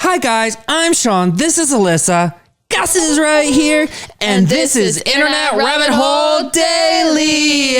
Hi guys, I'm Sean. This is Alyssa. Gus is right here. And this is Internet Rabbit Hole Daily.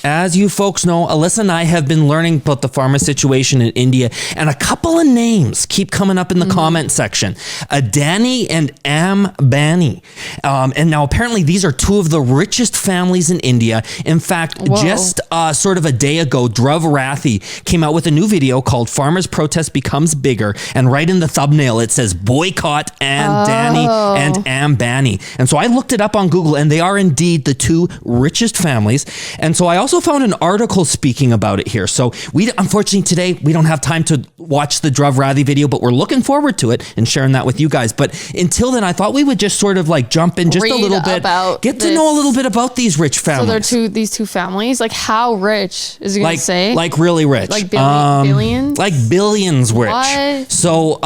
As you folks know, Alyssa and I have been learning about the farmer situation in India, and a couple of names keep coming up in the comment section. Adani and Ambani. And now apparently these are two of the richest families in India. In fact, just sort of a day ago, Dhruv Rathi came out with a new video called Farmers Protest Becomes Bigger. And right in the thumbnail, it says Boycott Adani and Ambani. And so I looked it up on Google, and they are indeed the two richest families. And so I also found an article speaking about it here. So unfortunately today, we don't have time to watch the Dhruv Rathi video, but we're looking forward to it and sharing that with you guys. But until then, I thought we would just sort of like jump in just a little bit, get to know a little bit about these rich families. So these two families, like how rich is it going to say? Like really rich. Like billions? Like billions rich. What? So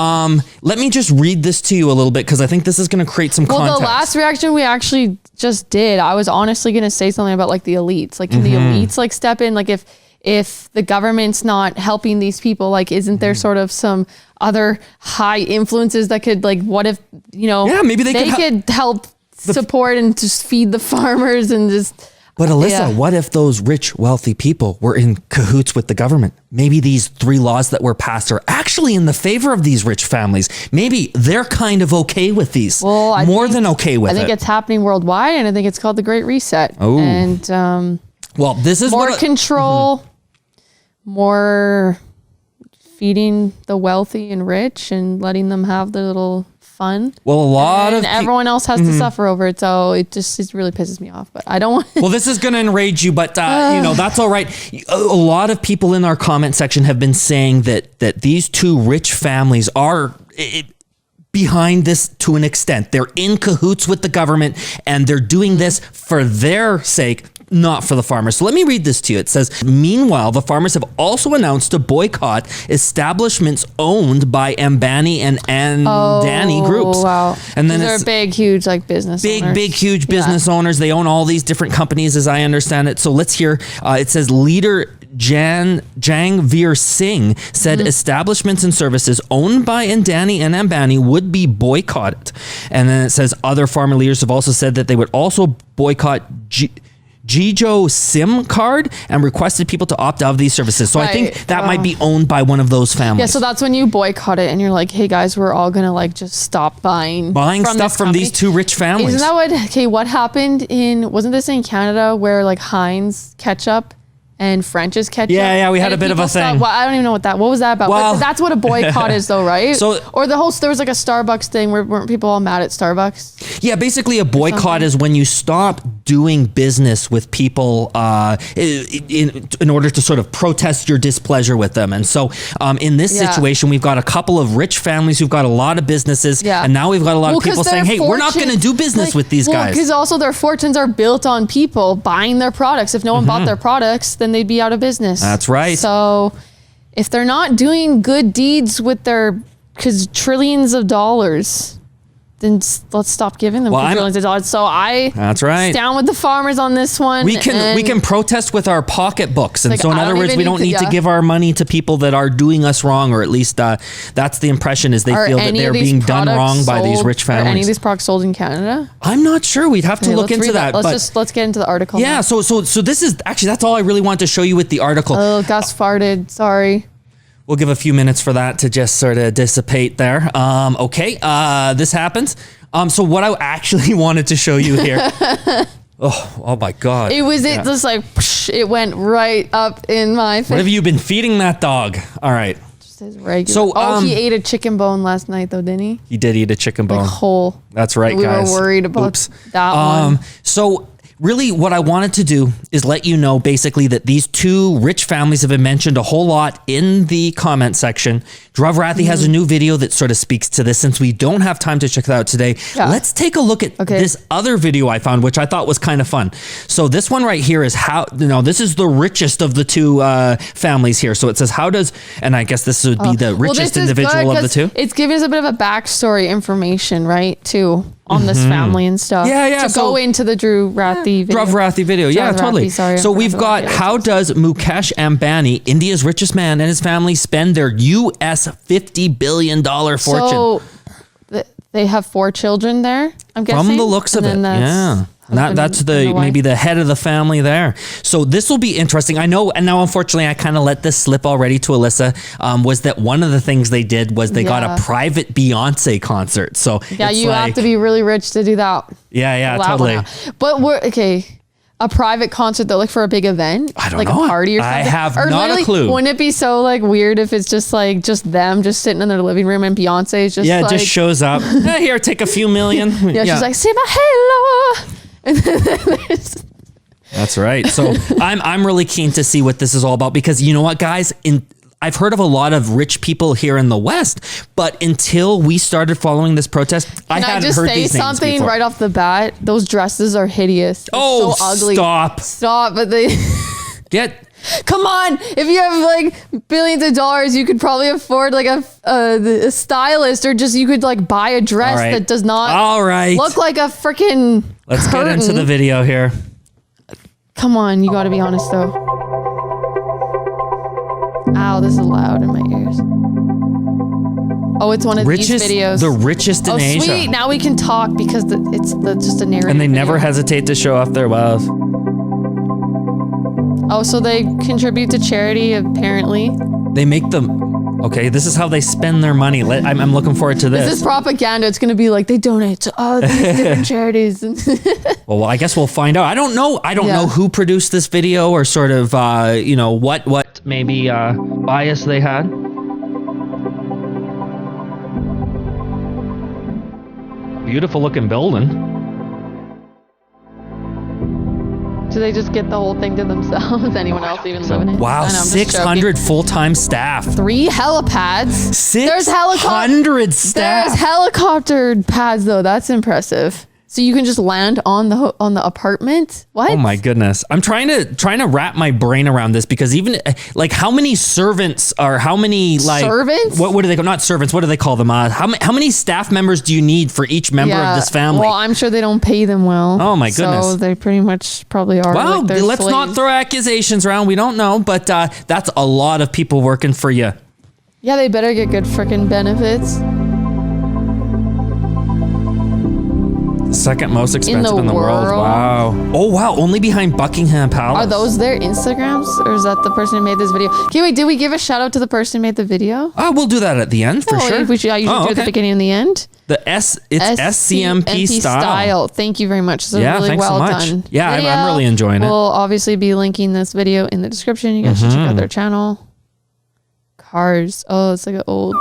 let me just read this to you a little bit because I think this is going to create some context. Well, the last reaction we actually just did, I was honestly going to say something about like the elites. Like can the elites like step in? Like if the government's not helping these people, like isn't there sort of some other high influences that could like, what if, maybe they could help support and just feed the farmers and just... But Alyssa, what if those rich, wealthy people were in cahoots with the government? Maybe these 3 laws that were passed are actually in the favor of these rich families. Maybe they're kind of okay with these. Well, more than okay with it. I think it's happening worldwide, and I think it's called the Great Reset. Oh. And well, this is more control, more feeding the wealthy and rich and letting them have their little fun. Well, everyone else has to suffer over it, so it really pisses me off. But I don't want. Well, this is going to enrage you, but that's all right. A lot of people in our comment section have been saying that these two rich families are behind this to an extent. They're in cahoots with the government, and they're doing this for their sake, not for the farmers. So let me read this to you. It says, meanwhile, the farmers have also announced to boycott establishments owned by Ambani and Adani groups. Wow. And then they're big, huge business owners. Big, huge business owners. They own all these different companies, as I understand it. So let's hear. It says leader Jangveer Singh said establishments and services owned by Adani and Ambani would be boycotted. And then it says other farmer leaders have also said that they would also boycott Jijo SIM card and requested people to opt out of these services. So I think that might be owned by one of those families. Yeah, so that's when you boycott it and you're like, hey guys, we're all gonna like just stop buying stuff from these two rich families. Isn't that what happened wasn't this in Canada where like Heinz ketchup and French's ketchup? Yeah, we had a bit of a thing. I don't even know what was that about? Well, but that's what a boycott is though, right? Or there was like a Starbucks thing where weren't people all mad at Starbucks? Yeah, basically a boycott is when you stop doing business with people in order to sort of protest your displeasure with them. And so in this situation, we've got a couple of rich families who've got a lot of businesses, and now we've got a lot of people saying, hey, we're not going to do business with these guys. Because also their fortunes are built on people buying their products. If no one bought their products, then they'd be out of business. That's right. So if they're not doing good deeds with their trillions of dollars, then let's stop giving them trillions of dollars. So that's right. Stand with the farmers on this one. We can protest with our pocketbooks, and so in other words, we don't need to give our money to people that are doing us wrong, or at least that's the impression is they feel that they're being done wrong by these rich families. Are any of these products sold in Canada? I'm not sure. We'd have to look into that. Let's get into the article. Yeah. Now. So this is actually that's all I really want to show you with the article. Oh, Gus farted. Sorry. We'll give a few minutes for that to just sort of dissipate there. Okay, this happens. So what I actually wanted to show you here. oh my God. It just like, it went right up in my face. What have you been feeding that dog? All right. Just as regular. So, he ate a chicken bone last night though, didn't he? He did eat a chicken bone. Like whole. That's right, guys. We were worried about that one. So really what I wanted to do is let you know basically that these two rich families have been mentioned a whole lot in the comment section. Dhruv Rathi has a new video that sort of speaks to this. Since we don't have time to check that out today, let's take a look at this other video I found, which I thought was kind of fun. So this one right here is this is the richest of the two families here. So it says, and I guess this would be the richest individual of the two. It's giving us a bit of a backstory information, right, too. on this family and stuff. Yeah. To go into the Drew Rathi video. Totally. Sorry, so we've got, how does Mukesh Ambani, India's richest man, and his family spend their US $50 billion fortune? So they have 4 children there, I'm guessing. From the looks of it, yeah. That's maybe the head of the family there. So this will be interesting. I know, and now unfortunately I kind of let this slip already to Alyssa, was that one of the things they did was they got a private Beyonce concert. So yeah, you have to be really rich to do that. Yeah, totally. But a private concert though, like for a big event, I don't like know. a party or something. I have not a clue. Wouldn't it be so like weird if it's just them just sitting in their living room and Beyonce is just just shows up. Here, take a few million. She's like, say my hello. And then that's right. So I'm really keen to see what this is all about, because you know what, guys, I've heard of a lot of rich people here in the West, but until we started following this protest, I hadn't heard these names before. Can I just say something right off the bat? Those dresses are hideous. Oh, so ugly. Stop. But they come on. If you have like billions of dollars, you could probably afford like a stylist, or just you could like buy a dress that does not look like a freaking Let's curtain. get into the video here. Come on, you got to be honest though. Ow, this is loud in my ears. Oh, it's one of these videos. The richest in Asia. Oh, sweet. Now we can talk because it's just a narrative. And they never hesitate to show off their wealth. Oh, so they contribute to charity, apparently. They make them... Okay, this is how they spend their money. I'm looking forward to this. This is propaganda. It's going to be like they donate to these different charities. Well, I guess we'll find out. I don't know. I don't know who produced this video, or sort of, what maybe bias they had. Beautiful looking building. Do they just get the whole thing to themselves? Anyone else even living in it? Wow, 600 full-time staff. 3 helipads. 600 staff. There's helicopter pads though. That's impressive. So you can just land on the apartment? What? Oh my goodness. I'm trying to wrap my brain around this, because even like how many servants, or how many like servants? What do they call, not servants, what do they call them? How many staff members do you need for each member of this family? Well, I'm sure they don't pay them well. Oh my goodness. So they pretty much probably are. Well, like let's slaves. not throw accusations around. We don't know, but that's a lot of people working for you. Yeah, they better get good freaking benefits. Second most expensive in the world. Wow. Oh, wow. Only behind Buckingham Palace. Are those their Instagrams? Or is that the person who made this video? Okay, wait, did we give a shout out to the person who made the video? We'll do that at the end for sure. We should, I usually do it at the beginning and the end. It's SCMP style. Thank you very much. It's really thanks well so much. done. Yeah, I'm really enjoying it. We'll obviously be linking this video in the description. You guys should check out their channel. Cars. Oh, it's like an old...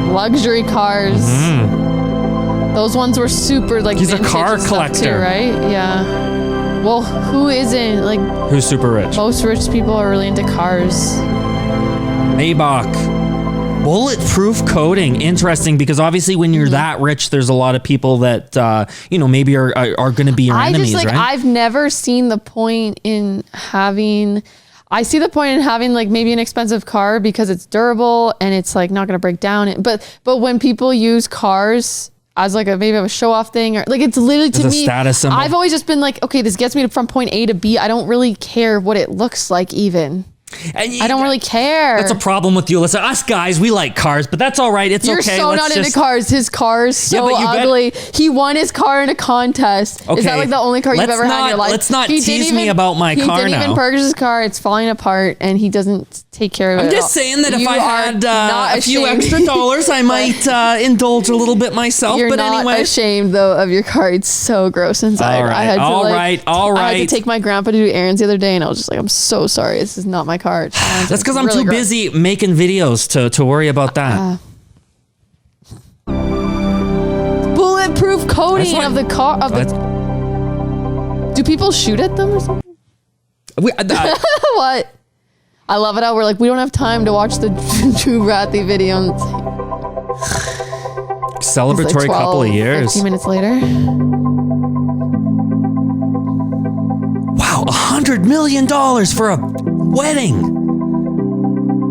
luxury cars. Those ones were super like he's a car collector too, right? Yeah. Well, who isn't? Like, who's super rich? Most rich people are really into cars. Maybach. Bulletproof coating. Interesting, because obviously when you're that rich, there's a lot of people that maybe are going to be your enemies, right? I've never seen the point in having... I see the point in having like maybe an expensive car because it's durable and it's like not going to break down. But when people use cars as like maybe a show off thing, or like, it's literally to me, status symbol. I've always just been like, okay, this gets me from point A to B. I don't really care what it looks like even. I don't really care. That's a problem with you, Alyssa. Us guys, we like cars, but that's all right. You're okay. You're so not into cars. His car's so ugly. He won his car in a contest. Okay. Is that like the only car you've ever had in your life? Let's not tease me about my car now. He didn't even purchase his car. It's falling apart and he doesn't take care of it. I'm just saying that if I had a few extra dollars, I might indulge a little bit myself. You're but not anyway. ashamed though of your car. It's so gross inside. All right. I had to take my grandpa to do errands the other day and I was just like, I'm so sorry. This is not my car. That's because I'm too busy making videos to worry about that. Bulletproof coating of the car. Do people shoot at them or something? What? I love it how we're like, we don't have time to watch the Drew Rathi video. Celebratory like couple of years. 15 minutes later. Wow, $100 million for a wedding.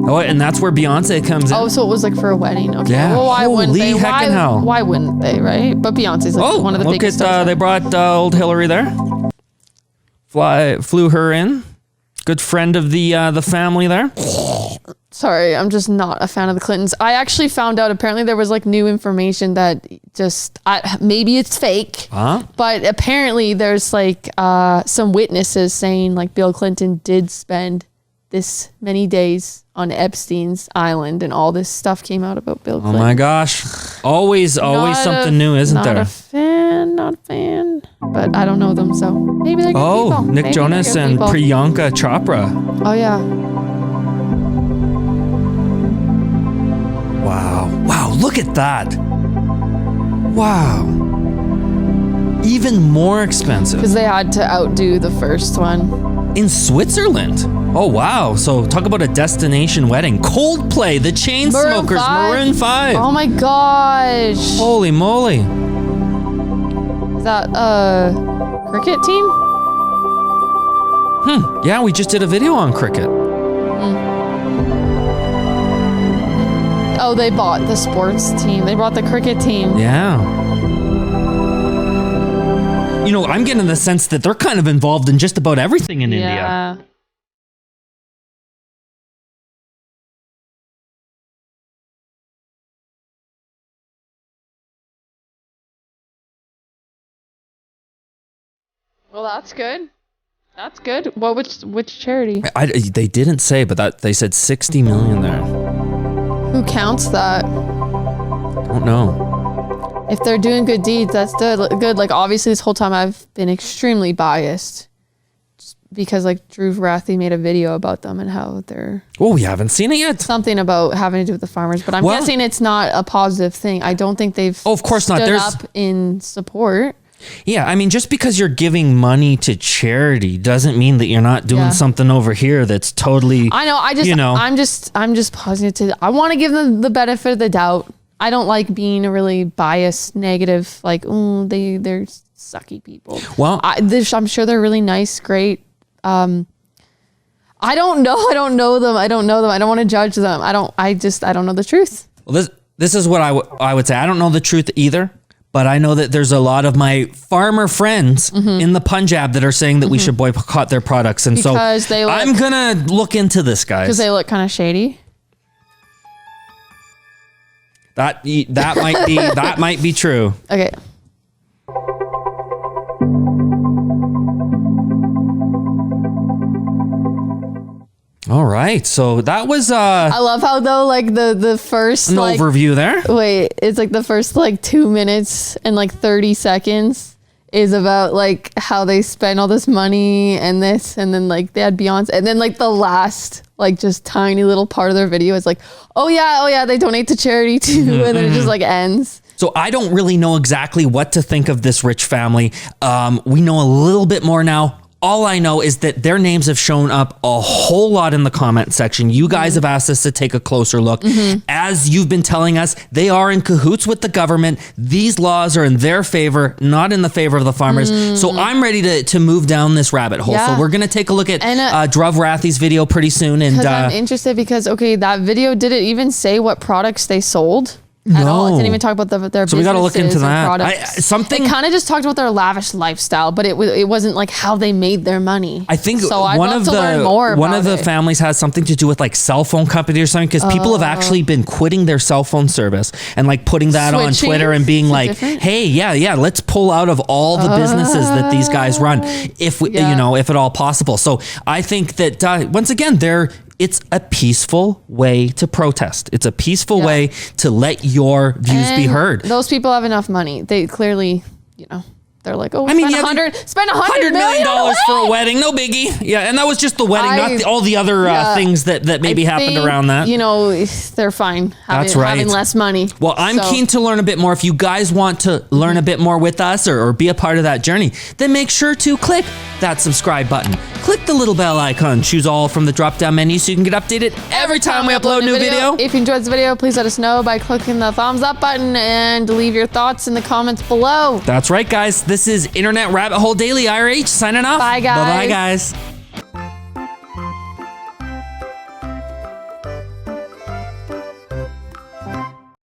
Oh, and that's where Beyonce comes in. Oh, so it was like for a wedding. Okay. Yeah. Well, why wouldn't Holy they? heckin' hell. Why wouldn't they, right? But Beyonce's like one of the biggest stars. They brought old Hillary there. Flew her in. Good friend of the family there. Sorry, I'm just not a fan of the Clintons. I actually found out apparently there was like new information that just maybe it's fake, but apparently there's like some witnesses saying like Bill Clinton did spend this many days on Epstein's island, and all this stuff came out about Bill Clinton. Oh my gosh, always something new, isn't there? Not a fan, but I don't know them, so maybe they're good people. Nick Maybe Jonas they're good and people. Priyanka Chopra. Oh yeah. Wow, look at that. Wow. Even more expensive. Because they had to outdo the first one. In Switzerland. Oh, wow. So talk about a destination wedding. Coldplay, the Chainsmokers, Maroon 5. Oh my gosh. Holy moly. Is that a cricket team? Yeah, we just did a video on cricket. Oh, they bought the sports team. They bought the cricket team. Yeah. You know, I'm getting the sense that they're kind of involved in just about everything in India. Well, that's good. That's good. Well, which charity? They didn't say, but they said 60 million there. Who counts that? Don't know. If they're doing good deeds, that's good. Like, obviously, this whole time I've been extremely biased. Just because, like, Drew Rathi made a video about them and how they're... Oh, we haven't seen it yet. Something about having to do with the farmers. But I'm guessing it's not a positive thing. I don't think they've of course not. Stood up in support. Yeah, I mean, just because you're giving money to charity doesn't mean that you're not doing something over here that's totally... I know. I'm just positive. I want to give them the benefit of the doubt. I don't like being a really biased, negative, like, they're sucky people. Well, I'm sure they're really nice, great. I don't know. I don't know them. I don't want to judge them. I don't know the truth. Well, this is what I would say. I don't know the truth either, but I know that there's a lot of my farmer friends in the Punjab that are saying that we should boycott their products. And because I'm going to look into this, guys. Because they look kind of shady. That might be true. Okay. All right. So that was I love how though like the first overview there. Wait, it's like the first like 2 minutes and like 30 seconds is about like how they spend all this money and this, and then like they had Beyonce, and then like the last like just tiny little part of their video is like, oh yeah, they donate to charity too, and then it just like ends. So I don't really know exactly what to think of this rich family. We know a little bit more now. All I know is that their names have shown up a whole lot in the comment section. You guys have asked us to take a closer look. As you've been telling us, they are in cahoots with the government. These laws are in their favor, not in the favor of the farmers. So I'm ready to move down this rabbit hole. So we're going to take a look at Dhruv Rathi's video pretty soon. And I'm interested because, that video, did it even say what products they sold? At all. It didn't even talk about their so we got to look into that. It kind of just talked about their lavish lifestyle, but it wasn't like how they made their money. I think so. I'd love to learn more about one of the families has something to do with like cell phone company or something, because people have actually been quitting their cell phone service and like putting that on Twitter and being like, hey, let's pull out of all the businesses that these guys run if we, if at all possible. So I think that once again, it's a peaceful way to protest. It's a peaceful way to let your views be heard. Those people have enough money. They clearly, they're like, I mean, spend $100 million for a wedding, no biggie. Yeah, and that was just the wedding, not all the other things that maybe happened around that. They're fine having less money. Well, I'm keen to learn a bit more. If you guys want to learn a bit more with us or be a part of that journey, then make sure to click that subscribe button. Click the little bell icon. Choose all from the drop-down menu so you can get updated every time we upload a new video. If you enjoyed this video, please let us know by clicking the thumbs up button and leave your thoughts in the comments below. That's right, guys. This is Internet Rabbit Hole Daily IRH signing off. Bye, guys. Bye-bye, guys.